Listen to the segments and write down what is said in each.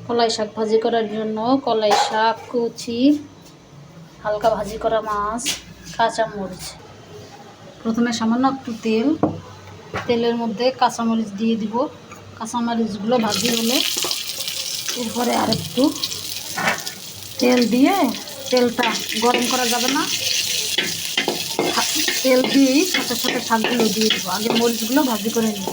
কলাই শাক ভাজি করার জন্য কলাই শাক কুচি, হালকা ভাজি করা মাছ, কাঁচামরিচ। প্রথমে সামান্য একটু তেলের মধ্যে কাঁচামরিচ দিয়ে দিব। কাঁচামরিচগুলো ভাজি হলে এরপরে আর একটু তেল দিয়ে, তেলটা গরম করা যাবে না, তেল দিয়েই সাথে সাথে শাকগুলো দিয়ে দেবো। আগে মরিচগুলো ভাজি করে নেব।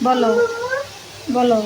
বলো বলো